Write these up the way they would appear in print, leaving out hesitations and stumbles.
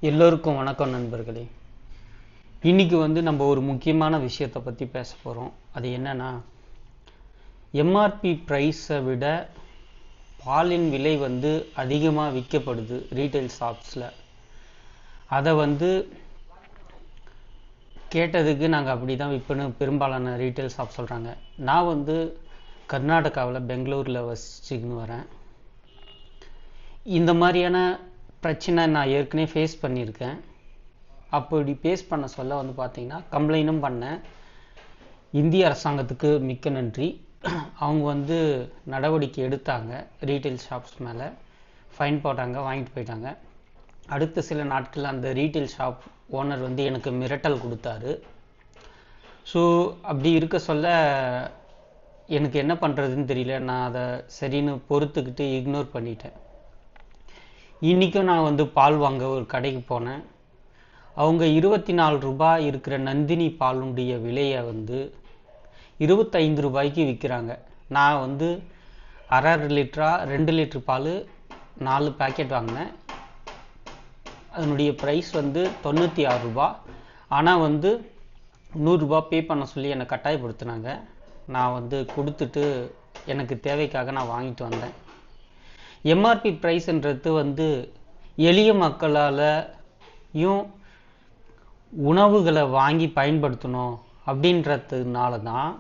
எல்லோருக்கும் வணக்கம் நண்பர்களே. இன்னைக்கு நம்ம ஒரு முக்கியமான விஷயத்தை பற்றி பேச போகிறோம். அது என்னன்னா, எம்ஆர்பி ப்ரைஸை விட பாலின் விலை அதிகமாக விற்கப்படுது ரீட்டைல் ஷாப்ஸில். அதை கேட்டதுக்கு நாங்கள் அப்படி தான் விற்போன்னு பெரும்பாலான ரீட்டைல் ஷாப் சொல்கிறாங்க. நான் கர்நாடகாவில் பெங்களூரில் வசிச்சுக்கின்னு வரேன். இந்த மாதிரியான பிரச்சனை நான் ஏற்கனவே ஃபேஸ் பண்ணியிருக்கேன். அப்படி ஃபேஸ் பண்ண சொல்ல பார்த்தீங்கன்னா கம்ப்ளைண்ட்டும் பண்ணேன். இந்திய அரசாங்கத்துக்கு மிக்க நன்றி. அவங்க நடவடிக்கை எடுத்தாங்க. ரீட்டைல் ஷாப்ஸ் மேலே ஃபைன் போட்டாங்க, வாங்கிட்டு போயிட்டாங்க. அடுத்த சில நாட்களில் அந்த ரீட்டைல் ஷாப் ஓனர் எனக்கு மிரட்டல் கொடுத்தாரு. ஸோ அப்படி இருக்க சொல்ல எனக்கு என்ன பண்ணுறதுன்னு தெரியல. நான் அதை சரின்னு பொறுத்துக்கிட்டு இக்னோர் பண்ணிட்டேன். இன்றைக்கும் நான் பால் வாங்க ஒரு கடைக்கு போனேன். அவங்க 24 ரூபாய் இருக்கிற நந்தினி பாலுடைய விலையை 25 ரூபாய்க்கு விற்கிறாங்க. நான் அரை லிட்டரா 2 லிட்டர் பால் 4 பேக்கெட் வாங்கினேன். அதனுடைய ப்ரைஸ் 96 ரூபா. ஆனால் 100 ரூபா பே பண்ண சொல்லி என்னை கட்டாயப்படுத்தினாங்க. நான் கொடுத்துட்டு எனக்கு தேவைக்காக நான் வாங்கிட்டு வந்தேன். எம்ஆர்பி ப்ரைஸ்ன்றது எளிய மக்களாலையும் உணவுகளை வாங்கி பயன்படுத்தணும் அப்படின்றதுனால தான்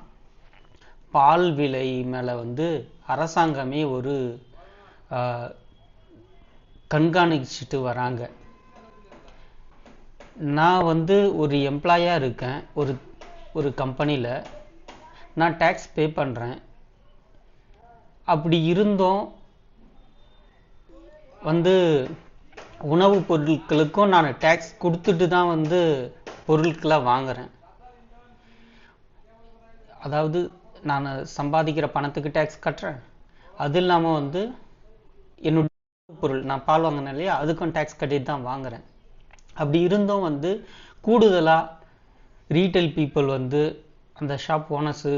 பால் விலை மேலே அரசாங்கமே ஒரு கண்காணிச்சுட்டு வராங்க. நான் ஒரு எம்ப்ளாயாக இருக்கேன். ஒரு கம்பெனியில் நான் டேக்ஸ் பே பண்ணுறேன். அப்படி இருந்தும் உணவுப் பொருட்களுக்கும் நான் டேக்ஸ் கொடுத்துட்டு தான் பொருட்களை வாங்குகிறேன். அதாவது நான் சம்பாதிக்கிற பணத்துக்கு டேக்ஸ் கட்டுறேன். அது இல்லாமல் என்னுடைய பொருள் நான் பால் வாங்கினேன் இல்லையா, அதுக்கும் டேக்ஸ் கட்டிட்டு தான் வாங்குகிறேன். அப்படி இருந்தும் கூடுதலாக ரீட்டைல் பீப்புள் அந்த ஷாப் ஓனர்ஸு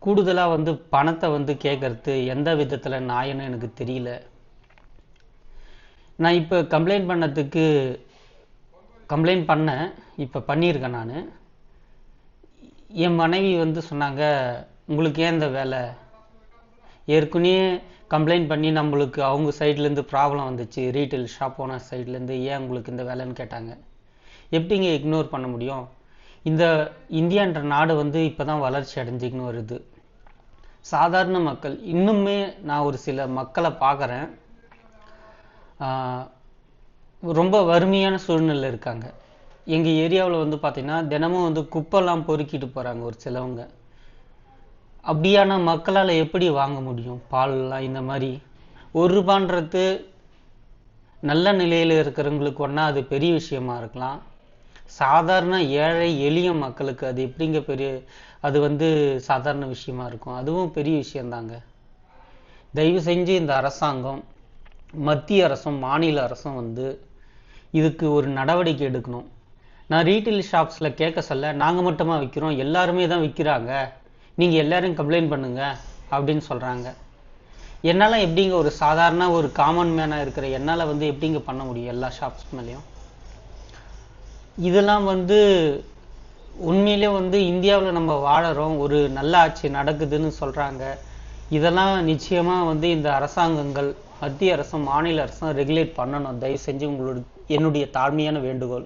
கூடுதலாக பணத்தை கேட்கறது எந்த விதத்தில் நியாயம்னு எனக்கு தெரியல. நான் இப்போ கம்ப்ளைண்ட் பண்ணேன். இப்போ பண்ணியிருக்கேன். நான் என் மனைவி சொன்னாங்க, உங்களுக்கு ஏன் இந்த வேலை, ஏற்கனவே கம்ப்ளைண்ட் பண்ணி நம்மளுக்கு அவங்க சைட்லேருந்து ப்ராப்ளம் வந்துச்சு, ரீட்டைல் ஷாப் ஓனர் சைட்லேருந்து, ஏன் உங்களுக்கு இந்த வேலைன்னு கேட்டாங்க. எப்படிங்க இக்னோர் பண்ண முடியும்? இந்த இந்தியான்ற நாடு இப்போ தான் வளர்ச்சி அடைஞ்சிக்கின்னு வருது. சாதாரண மக்கள் இன்னுமே நான் ஒரு சில மக்களை பார்க்குறேன், ரொம்ப வறுமையான சூழ்நிலை இருக்காங்க. எங்கள் ஏரியாவில் பார்த்தீங்கன்னா தினமும் குப்பைலாம் பொறுக்கிட்டு போகிறாங்க ஒரு சிலவங்க. அப்படியான மக்களால் எப்படி வாங்க முடியும் பால்லாம்? இந்த மாதிரி 1 ரூபான்றது நல்ல நிலையில் இருக்கிறவங்களுக்கு ஒன்றா அது பெரிய விஷயமா இருக்கலாம். சாதாரண ஏழை எளிய மக்களுக்கு அது எப்படிங்க அது சாதாரண விஷயமா இருக்கும்? அதுவும் பெரிய விஷயந்தாங்க. தயவு செஞ்சு இந்த அரசாங்கம், மத்திய அரசும் மாநில அரசும் இதுக்கு ஒரு நடவடிக்கை எடுக்கணும். நான் ரீட்டைல் ஷாப்ஸில் கேட்க சொல்ல, நாங்கள் மட்டுமா விற்கிறோம், எல்லாருமே தான் விற்கிறாங்க, நீங்கள் எல்லாரையும் கம்ப்ளைண்ட் பண்ணுங்க அப்படின்னு சொல்கிறாங்க. என்னால் எப்படிங்க ஒரு சாதாரண ஒரு காமன் மேனாக இருக்கிற என்னால் எப்படிங்க பண்ண முடியும் எல்லா ஷாப்ஸ் மேலேயும்? இதெல்லாம் உண்மையிலே இந்தியாவில் நம்ம வாழறோம், ஒரு நல்ல ஆட்சி நடக்குதுன்னு சொல்கிறாங்க. இதெல்லாம் நிச்சயமாக இந்த அரசாங்கங்கள், மத்திய அரசும் மாநில அரசும் ரெகுலேட் பண்ணணும். தயவு செஞ்சு என்னுடைய தாழ்மையான வேண்டுகோள்.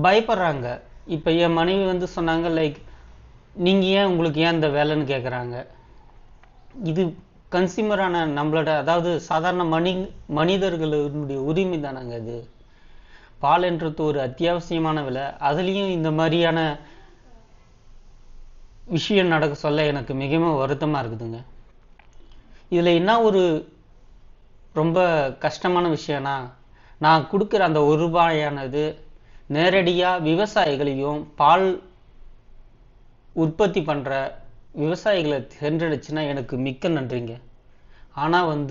பயப்படுறாங்க. இப்போ என் மனைவி சொன்னாங்க, லைக் நீங்கள் உங்களுக்கு ஏன் இந்த வேலைன்னு கேட்குறாங்க. இது கன்சியூமரான நம்மளோட, அதாவது சாதாரண மனிதர்களுடைய உரிமை தானாங்க இது. பால் என்றது ஒரு அத்தியாவசியமான விலை. அதுலேயும் இந்த மாதிரியான விஷயம் நடக்க சொல்ல எனக்கு மிகவும் வருத்தமாக இருக்குதுங்க. இதில் என்ன ஒரு ரொம்ப கஷ்டமான விஷயம்னா, நான் கொடுக்குற அந்த 1 ரூபாயானது நேரடியாக விவசாயிகளையும் பால் உற்பத்தி பண்ணுற விவசாயிகளை சென்றடைச்சுன்னா எனக்கு மிக்க நன்றிங்க. ஆனால்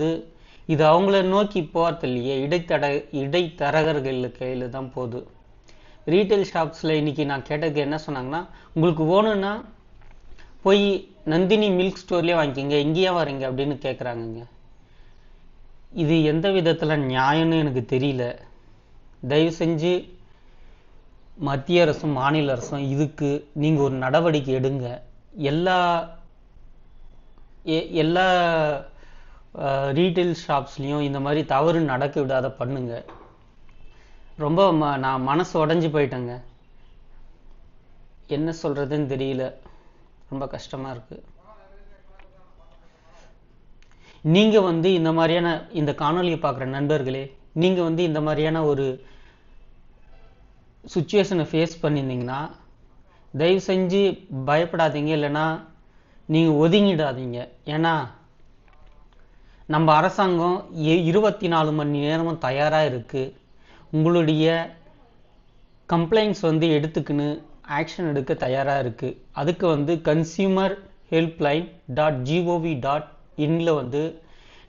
இது அவங்கள நோக்கி போகிறது இல்லையே, இடைத்தரகர்கள் கையில் தான் போகுது. ரீட்டைல் ஷாப்ஸில் இன்றைக்கி நான் கேட்டதுக்கு என்ன சொன்னாங்கன்னா, உங்களுக்கு வேணும்னா போய் நந்தினி மில்க் ஸ்டோர்லேயே வாங்கிக்கிங்க, இங்கேயே வரீங்க அப்படின்னு கேட்குறாங்கங்க. இது எந்த விதத்தில் நியாயம்னு எனக்கு தெரியல. தயவு செஞ்சு மத்திய அரசும் மாநில அரசும் இதுக்கு நீங்கள் ஒரு நடவடிக்கை எடுங்க. எல்லா எல்லா ரீட்டைல் ஷாப்ஸ்லேயும் இந்த மாதிரி தவறு நடக்க விடாத பண்ணுங்க. ரொம்ப நான் மனசு உடஞ்சி போயிட்டேங்க. என்ன சொல்கிறதுன்னு தெரியல. ரொம்ப கஷ்டமாக இருக்குது. நீங்கள் இந்த மாதிரியான இந்த காணொலியை பார்க்குற நண்பர்களே, நீங்கள் இந்த மாதிரியான ஒரு சுச்சுவேஷனை ஃபேஸ் பண்ணியிருந்தீங்கன்னா தயவு செஞ்சு பயப்படாதீங்க, இல்லைன்னா நீங்கள் ஒதுங்கிடாதீங்க. ஏன்னா நம்ம அரசாங்கம் 24 மணி நேரமும் தயாராக இருக்குது. உங்களுடைய கம்ப்ளைண்ட்ஸ் எடுத்துக்கின்னு ஆக்ஷன் எடுக்க தயாராக இருக்குது. அதுக்கு கன்சியூமர் ஹெல்ப்லைன் .gov.inல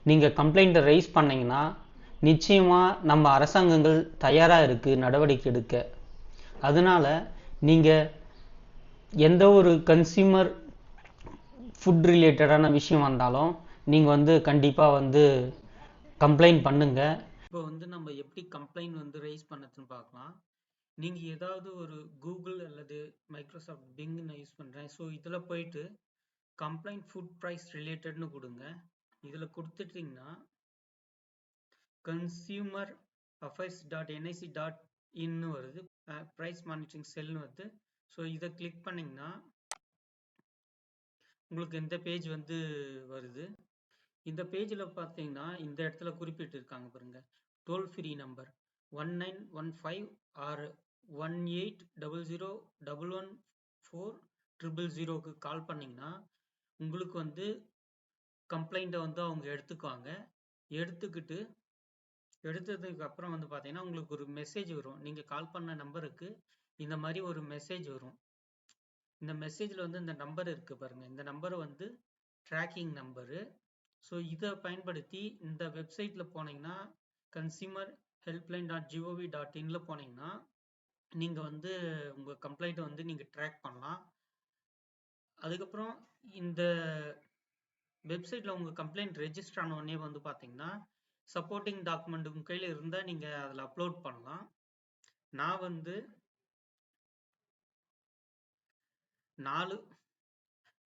நீங்கள் கம்ப்ளைண்ட்டை ரைஸ் பண்ணிங்கன்னா நிச்சயமாக நம்ம அரசாங்கங்கள் தயாராக இருக்குது நடவடிக்கை எடுக்க. அதனால் நீங்கள் எந்த ஒரு கன்சியூமர் ஃபுட் ரிலேட்டடான விஷயம் வந்தாலும் நீங்கள் கண்டிப்பாக கம்ப்ளைண்ட் பண்ணுங்கள். இப்போ நம்ம எப்படி கம்ப்ளைண்ட் ரைஸ் பண்ணதுன்னு பார்க்கலாம். நீங்கள் ஏதாவது ஒரு கூகுள் அல்லது மைக்ரோசாஃப்ட் பிங் நான் யூஸ் பண்ணுறேன். ஸோ இதில் போயிட்டு கம்ப்ளைண்ட் ஃபுட் ப்ரைஸ் ரிலேட்டட்னு கொடுங்க. இதில் கொடுத்துட்டிங்கன்னா கன்சியூமர் affairs.nic.in வருது. ப்ரைஸ் மானிட்டரிங் செல்னு வருது. ஸோ இதை கிளிக் பண்ணிங்கன்னா உங்களுக்கு இந்த பேஜ் வருது. இந்த பேஜில் பார்த்தீங்கன்னா இந்த இடத்துல குறிப்பிட்டிருக்காங்க பாருங்க, டோல் ஃப்ரீ நம்பர் 1915 ஆர் 1800114000க்கு கால் பண்ணிங்கன்னா உங்களுக்கு கம்ப்ளைண்ட்டை அவங்க எடுத்துக்குவாங்க. எடுத்ததுக்கு அப்புறம் பார்த்தீங்கன்னா உங்களுக்கு ஒரு மெசேஜ் வரும். நீங்கள் கால் பண்ண நம்பருக்கு இந்த மாதிரி ஒரு மெசேஜ் வரும். இந்த மெசேஜில் இந்த நம்பர் இருக்குது பாருங்கள், இந்த நம்பர் ட்ராக்கிங் நம்பரு. ஸோ இதை பயன்படுத்தி இந்த வெப்சைட்டில் போனீங்கன்னா கன்சியூமர் helpline.gov.inல போனீங்கன்னா நீங்கள் உங்கள் கம்ப்ளைண்ட்டை நீங்கள் ட்ராக் பண்ணலாம். அதுக்கப்புறம் இந்த வெப்சைட்டில் உங்கள் கம்ப்ளைண்ட் ரெஜிஸ்டர் ஆன உடனே பார்த்தீங்கன்னா சப்போர்ட்டிங் டாக்குமெண்ட் உங்கள் கையில் இருந்தால் நீங்கள் அதில் அப்லோட் பண்ணலாம். நான்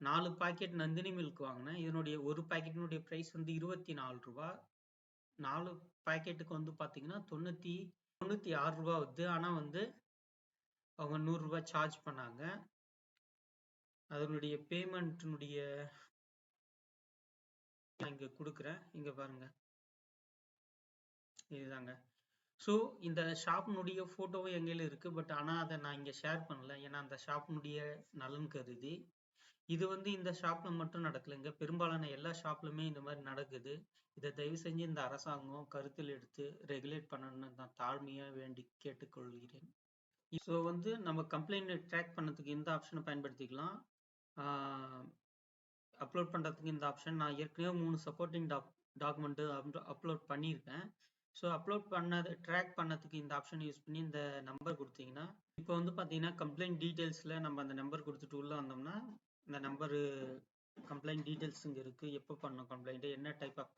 4 பாக்கெட் நந்தினி மில்க் வாங்கினேன். இதனுடைய ஒரு பாக்கெட்டினுடைய ப்ரைஸ் 24 ரூபா. 4 பாக்கெட்டுக்கு பார்த்தீங்கன்னா 96 ரூபா வருது. ஆனால் அவங்க 100 ரூபா சார்ஜ் பண்ணாங்க. அதனுடைய பேமெண்ட்டினுடைய நான் இங்கே கொடுக்குறேன், இங்கே பாருங்க, இதுதாங்க. ஸோ இந்த ஷாப்னுடைய ஃபோட்டோவும் எங்கேயும் இருக்குது. பட் ஆனால் அதை நான் இங்கே ஷேர் பண்ணல, ஏன்னா அந்த ஷாப்னுடைய நலன் கருதி. இது இந்த ஷாப்பில் மட்டும் நடக்கலைங்க, பெரும்பாலான எல்லா ஷாப்லுமே இந்த மாதிரி நடக்குது. இதை தயவு செஞ்சு இந்த அரசாங்கம் கருத்தில் எடுத்து ரெகுலேட் பண்ணணும்னு நான் தாழ்மையாக வேண்டி கேட்டுக்கொள்கிறேன். ஸோ நம்ம கம்ப்ளைண்ட் ட்ராக் பண்ணதுக்கு இந்த ஆப்ஷனை பயன்படுத்திக்கலாம். அப்லோட் பண்ணுறதுக்கு இந்த ஆப்ஷன். நான் ஏற்கனவே 3 சப்போர்ட்டிங் டாக்குமெண்ட்டு அப்லோட் பண்ணியிருக்கேன். ஸோ அப்லோட் ட்ராக் பண்ணதுக்கு இந்த ஆப்ஷன் யூஸ் பண்ணி இந்த நம்பர் கொடுத்தீங்கன்னா இப்போ பார்த்தீங்கன்னா கம்ப்ளைண்ட் டீட்டெயில்ஸில் நம்ம அந்த நம்பர் கொடுத்துட்டு உள்ளே வந்தோம்னா இந்த நம்பரு கம்ப்ளைண்ட் டீட்டெயில்ஸ் இங்கே இருக்குது. எப்போ பண்ணோம் கம்ப்ளைண்ட்டு, என்ன டைப் ஆஃப்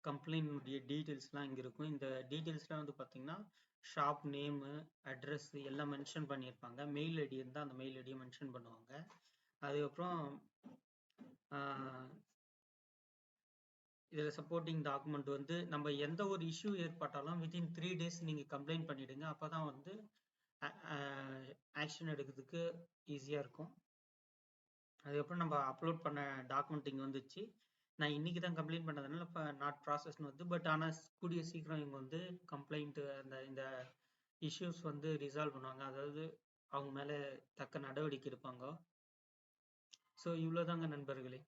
கம்ப்ளைண்ட்டுடைய டீட்டெயில்ஸ்லாம் இங்கே இருக்கும். இந்த டீட்டெயில்ஸ்லாம் பார்த்தீங்கன்னா ஷாப் நேமு, அட்ரஸ் எல்லாம் மென்ஷன் பண்ணியிருப்பாங்க. மெயில் ஐடி இருந்தால் அந்த மெயில் ஐடியை மென்ஷன் பண்ணுவாங்க. அதுக்கப்புறம் இதில் சப்போர்ட்டிங் டாக்குமெண்ட் நம்ம எந்த ஒரு இஷ்யூ ஏற்பட்டாலும் வித்தின் 3 days நீங்கள் கம்ப்ளைண்ட் பண்ணிவிடுங்க. அப்போ தான் ஆக்ஷன் எடுக்கிறதுக்கு ஈஸியாக இருக்கும். அதுக்கப்புறம் நம்ம அப்லோட் பண்ண டாக்குமெண்ட் இங்கே வந்துச்சு. நான் இன்றைக்கி தான் கம்ப்ளைண்ட் பண்ணதுனால இப்போ நாட் ப்ராசஸ்னு பட் ஆனால் கூடிய சீக்கிரம் இவங்க கம்ப்ளைண்ட்டு இந்த இஷ்யூஸ் ரிசால்வ் பண்ணுவாங்க. அதாவது அவங்க மேலே தக்க நடவடிக்கை எடுப்பாங்க. ஸோ இவ்வளோதாங்க நண்பர்களே,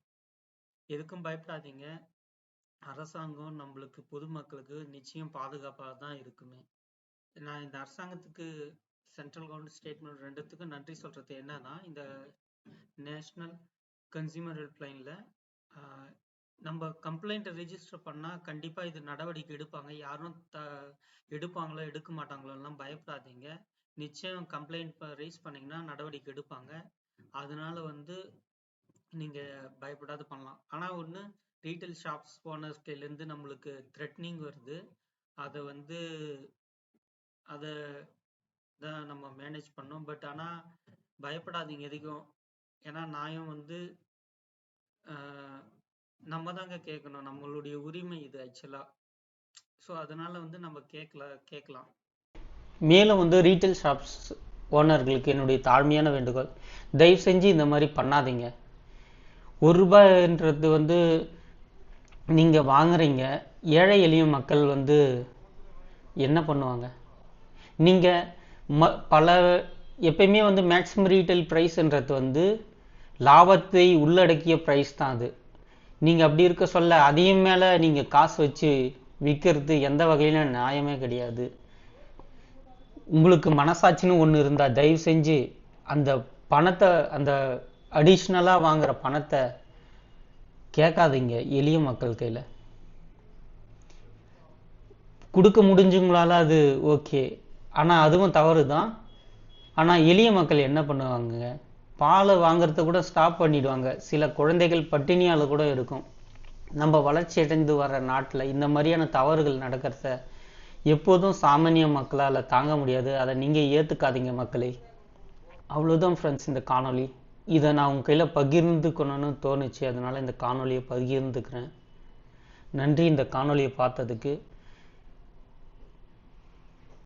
எதுக்கும் பயப்படாதீங்க. அரசாங்கம் நம்மளுக்கு பொதுமக்களுக்கு நிச்சயம் பாதுகாப்பாக தான் இருக்குமே. நான் இந்த அரசாங்கத்துக்கு சென்ட்ரல் கவர்மெண்ட் ஸ்டேட்மெண்ட் ரெண்டுத்துக்கும் நன்றி சொல்கிறது என்னன்னா, இந்த நேஷ்னல் கன்சியூமர் ஹெல்ப்லைனில் நம்ம கம்ப்ளைண்ட்டை ரெஜிஸ்டர் பண்ணால் கண்டிப்பாக இது நடவடிக்கை எடுப்பாங்க. யாரும் எடுப்பாங்களோ எடுக்க மாட்டாங்களோலாம் பயப்படாதீங்க. நிச்சயம் கம்ப்ளைண்ட் ரைஸ் பண்ணிங்கன்னா நடவடிக்கை எடுப்பாங்க. அதனால நீங்கள் பயப்படாது பண்ணலாம். ஆனால் ஒன்று, ரீட்டைல் ஷாப்ஸ் ஓனர்ஸ் கையிலேருந்து நம்மளுக்கு த்ரெட்னிங் வருது. அதை வந்து அதை தான் நம்ம மேனேஜ் பண்ணோம். பட் ஆனால் பயப்படாதீங்க எதுக்கும். ஏன்னா நியாயம் வந்து நம்ம தாங்க கேட்கணும். நம்மளுடைய உரிமை இது ஆக்சுவலாக. ஸோ அதனால வந்து நம்ம கேட்கலாம். மேலும் வந்து ரீட்டைல் ஷாப்ஸ் ஓனர்களுக்கு என்னுடைய தாழ்மையான வேண்டுகோள், தயவு செஞ்சு இந்த மாதிரி பண்ணாதீங்க. ₹1 வந்து நீங்கள் வாங்குறீங்க, ஏழை எளிய மக்கள் வந்து என்ன பண்ணுவாங்க? நீங்கள் எப்பயுமே வந்து மேக்ஸிமம் ரீட்டைல் ப்ரைஸ்ன்றது வந்து லாபத்தை உள்ளடக்கிய ப்ரைஸ் தான் அது. நீங்கள் அப்படி இருக்க சொல்ல அதையும் மேலே நீங்கள் காசு வச்சு விற்கிறது எந்த வகையிலும் நியாயமே கிடையாது. உங்களுக்கு மனசாட்சின்னு ஒன்று இருந்தால் தயவு செஞ்சு அந்த பணத்தை, அந்த அடிஷ்னலாக வாங்குகிற பணத்தை கேட்காதீங்க எளிய மக்கள் கையில். கொடுக்க முடிஞ்சுங்களால அது ஓகே, ஆனால் அதுவும் தவறு தான். ஆனால் எளிய மக்கள் என்ன பண்ணுவாங்க? பாலை வாங்குறத கூட ஸ்டாப் பண்ணிடுவாங்க. சில குழந்தைகள் பட்டினியால் கூட இருக்கும். நம்ம வளர்ச்சி அடைந்து வர நாட்டில் இந்த மாதிரியான தவறுகள் நடக்கிறத எப்போதும் சாமானிய மக்களால் தாங்க முடியாது. அதை நீங்கள் ஏற்றுக்காதீங்க மக்களே. அவ்வளோதான் ஃப்ரெண்ட்ஸ் இந்த காணொளி. இதை நான் உங்கள் கையில் பகிர்ந்துக்கணும்னு தோணுச்சு, அதனால் இந்த காணொளியை பகிர்ந்துக்கிறேன். நன்றி இந்த காணொளியை பார்த்ததுக்கு.